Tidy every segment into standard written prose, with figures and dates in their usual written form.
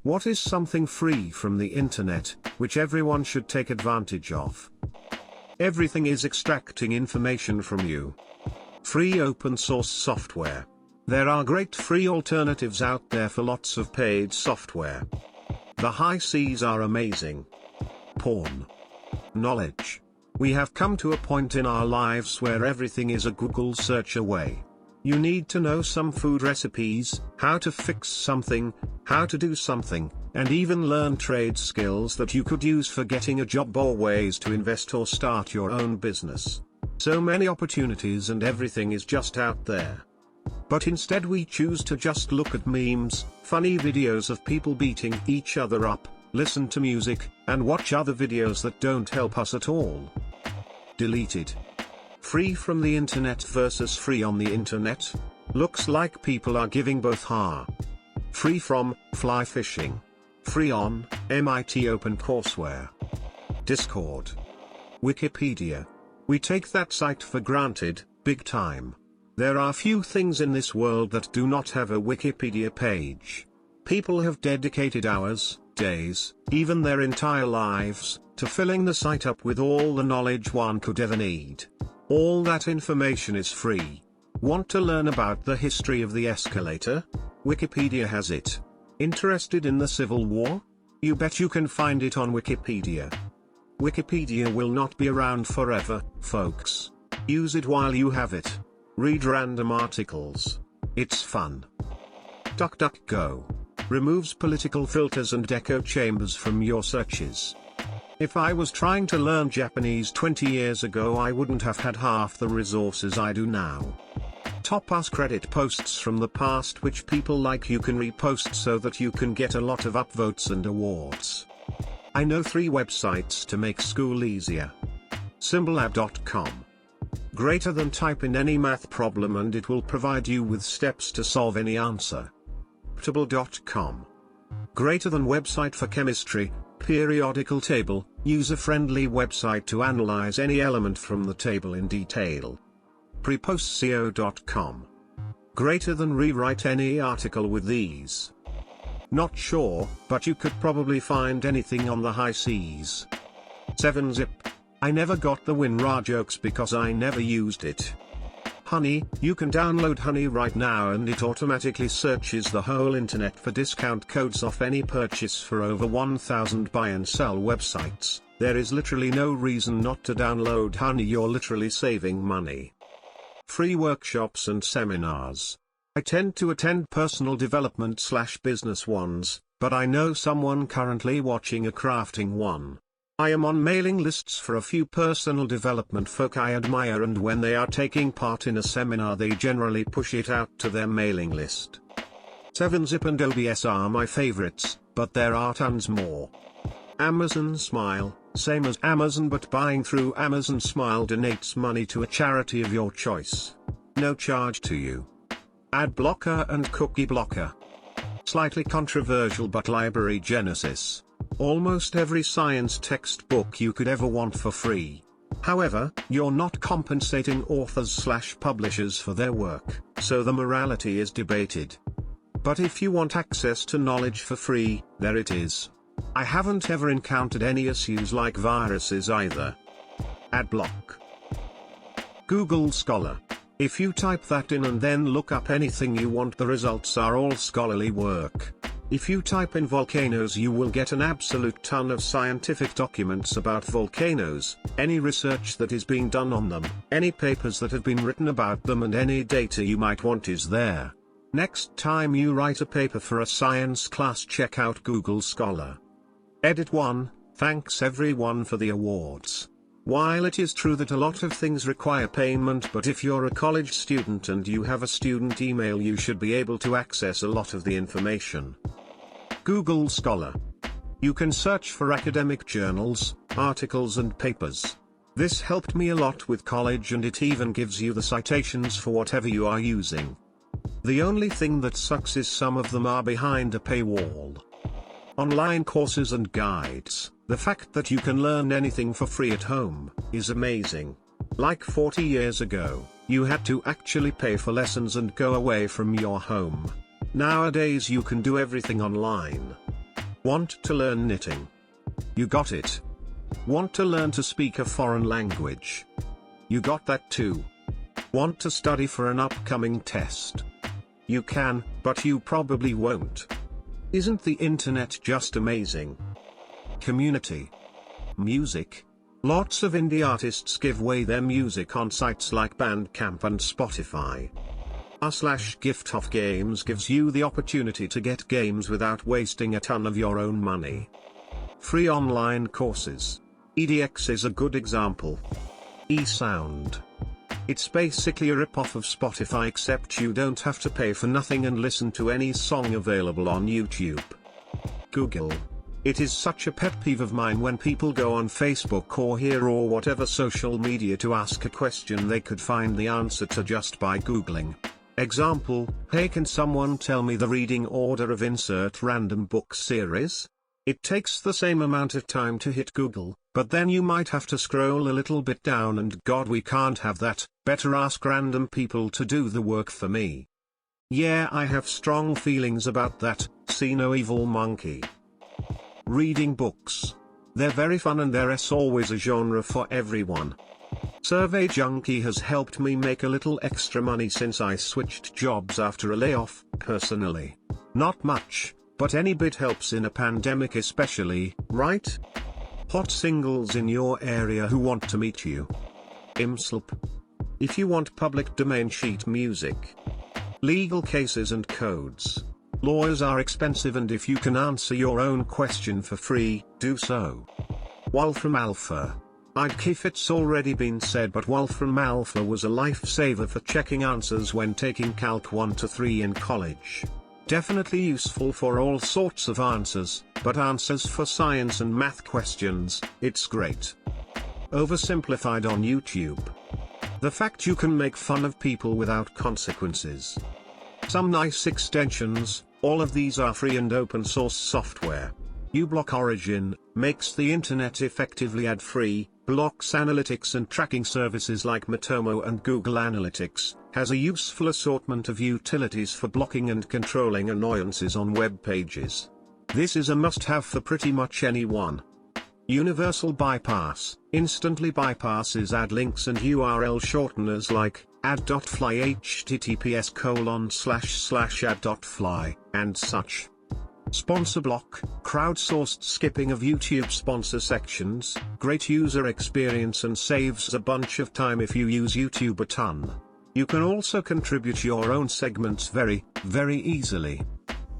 What is something free from the internet, which everyone should take advantage of? Everything is extracting information from you. Free open source software. There are great free alternatives out there for lots of paid software. The high seas are amazing. Porn. Knowledge. We have come to a point in our lives where everything is a Google search away. You need to know some food recipes, how to fix something, how to do something, and even learn trade skills that you could use for getting a job or ways to invest or start your own business. So many opportunities and everything is just out there. But instead we choose to just look at memes, funny videos of people beating each other up, listen to music, and watch other videos that don't help us at all. Deleted. Free from the internet versus free on the internet? Looks like people are giving both free from, fly fishing. Free on, MIT OpenCourseWare. Discord. Wikipedia. We take that site for granted, big time. There are few things in this world that do not have a Wikipedia page. People have dedicated hours, days, even their entire lives, to filling the site up with all the knowledge one could ever need. All that information is free. Want to learn about the history of the escalator? Wikipedia has it. Interested in the Civil War? You bet you can find it on Wikipedia. Wikipedia will not be around forever, folks. Use it while you have it. Read random articles. It's fun. DuckDuckGo. Removes political filters and echo chambers from your searches. If I was trying to learn Japanese 20 years ago, I wouldn't have had half the resources I do now. Top AskReddit posts from the past which people like you can repost so that you can get a lot of upvotes and awards. I know 3 websites to make school easier. Symbollab.com. Greater than type in any math problem and it will provide you with steps to solve any answer. Ptable.com. Greater than website for chemistry, periodical table, user-friendly website to analyze any element from the table in detail. Prepostco.com. Greater than rewrite any article with these. Not sure, but you could probably find anything on the high seas. 7zip. I never got the WinRAR jokes because I never used it. Honey, you can download Honey right now and it automatically searches the whole internet for discount codes off any purchase for over 1,000 buy and sell websites. There is literally no reason not to download Honey, you're literally saving money. Free workshops and seminars. I tend to attend personal development / business ones, but I know someone currently watching a crafting one. I am on mailing lists for a few personal development folk I admire, and when they are taking part in a seminar they generally push it out to their mailing list. 7zip and OBS are my favorites, but there are tons more. Amazon Smile, same as Amazon but buying through Amazon Smile donates money to a charity of your choice. No charge to you. Ad blocker and cookie blocker. Slightly controversial but Library Genesis. Almost every science textbook you could ever want for free. However, you're not compensating authors / publishers for their work, so the morality is debated. But if you want access to knowledge for free, there it is. I haven't ever encountered any issues like viruses either. Adblock. Google Scholar. If you type that in and then look up anything you want, the results are all scholarly work. If you type in volcanoes you will get an absolute ton of scientific documents about volcanoes, any research that is being done on them, any papers that have been written about them, and any data you might want is there. Next time you write a paper for a science class, check out Google Scholar. Edit 1, thanks everyone for the awards. While it is true that a lot of things require payment, but if you're a college student and you have a student email you should be able to access a lot of the information. Google Scholar. You can search for academic journals, articles and papers. This helped me a lot with college and it even gives you the citations for whatever you are using. The only thing that sucks is some of them are behind a paywall. Online courses and guides. The fact that you can learn anything for free at home is amazing. Like 40 years ago, you had to actually pay for lessons and go away from your home. Nowadays you can do everything online. Want to learn knitting? You got it. Want to learn to speak a foreign language? You got that too. Want to study for an upcoming test? You can, but you probably won't. Isn't the internet just amazing? Community. Music. Lots of indie artists give away their music on sites like Bandcamp and Spotify. r/gift of games gives you the opportunity to get games without wasting a ton of your own money. Free online courses. EDX is a good example. eSound. It's basically a rip-off of Spotify, except you don't have to pay for nothing and listen to any song available on YouTube. Google. It is such a pet peeve of mine when people go on Facebook or here or whatever social media to ask a question they could find the answer to just by Googling. Example, hey, can someone tell me the reading order of insert random book series? It takes the same amount of time to hit Google, but then you might have to scroll a little bit down, and God, we can't have that. Better ask random people to do the work for me. Yeah, I have strong feelings about that. See No Evil Monkey. Reading books. They're very fun and there's always a genre for everyone. Survey Junkie has helped me make a little extra money since I switched jobs after a layoff. Personally, not much, but any bit helps in a pandemic especially, right? Hot singles in your area who want to meet you. IMSLP. If you want public domain sheet music. Legal cases and codes. Lawyers are expensive, and if you can answer your own question for free, do so. Wolfram Alpha. I'd if it's already been said, but Wolfram Alpha was a lifesaver for checking answers when taking Calc 1 to 3 in college. Definitely useful for all sorts of answers, but answers for science and math questions, it's great. Oversimplified on YouTube. The fact you can make fun of people without consequences. Some nice extensions. All of these are free and open source software. uBlock Origin makes the internet effectively ad-free, blocks analytics and tracking services like Matomo and Google Analytics, has a useful assortment of utilities for blocking and controlling annoyances on web pages. This is a must-have for pretty much anyone. Universal Bypass instantly bypasses ad links and URL shorteners like ad.fly, https://ad.fly, and such. Sponsor block, crowdsourced skipping of YouTube sponsor sections, great user experience and saves a bunch of time if you use YouTube a ton. You can also contribute your own segments very, very easily.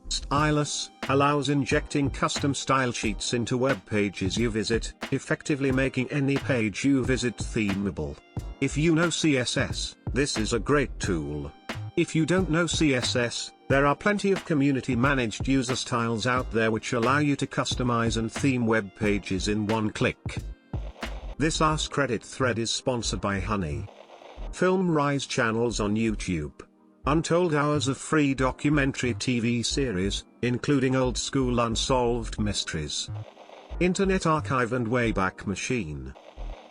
Stylus allows injecting custom style sheets into web pages you visit, effectively making any page you visit themable. If you know CSS, this is a great tool. If you don't know CSS, there are plenty of community-managed user styles out there which allow you to customize and theme web pages in one click. This AskReddit thread is sponsored by Honey. Film Rise channels on YouTube. Untold hours of free documentary TV series, including old-school unsolved mysteries. Internet Archive and Wayback Machine.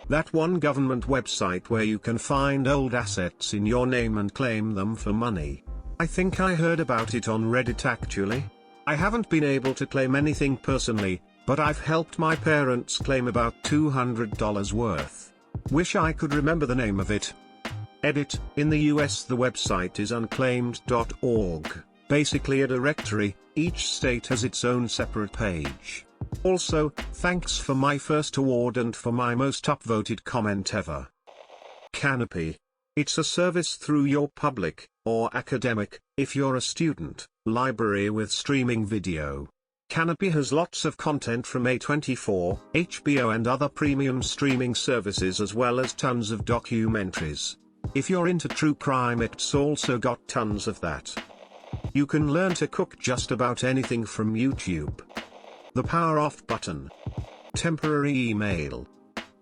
That one government website where you can find old assets in your name and claim them for money. I think I heard about it on Reddit actually. I haven't been able to claim anything personally, but I've helped my parents claim about $200 worth. Wish I could remember the name of it. Edit, in the US the website is unclaimed.org, basically a directory, each state has its own separate page. Also, thanks for my first award and for my most upvoted comment ever. Canopy. It's a service through your public, or academic, if you're a student, library with streaming video. Canopy has lots of content from A24, HBO and other premium streaming services, as well as tons of documentaries. If you're into true crime, it's also got tons of that. You can learn to cook just about anything from YouTube. The power off button. Temporary email.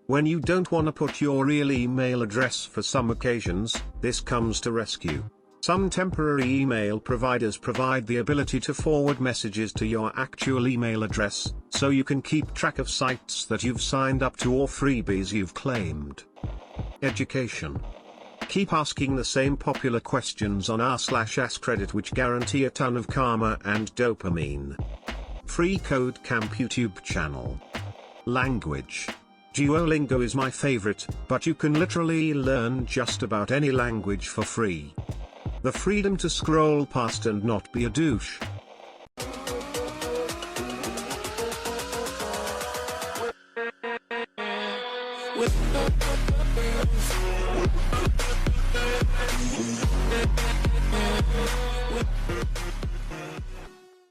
When you don't want to put your real email address for some occasions, this comes to rescue. Some temporary email providers provide the ability to forward messages to your actual email address, so you can keep track of sites that you've signed up to or freebies you've claimed. Education. Keep asking the same popular questions on r/AskReddit which guarantee a ton of karma and dopamine. Free Code Camp YouTube channel. Language. Duolingo is my favorite, but you can literally learn just about any language for free. The freedom to scroll past and not be a douche. With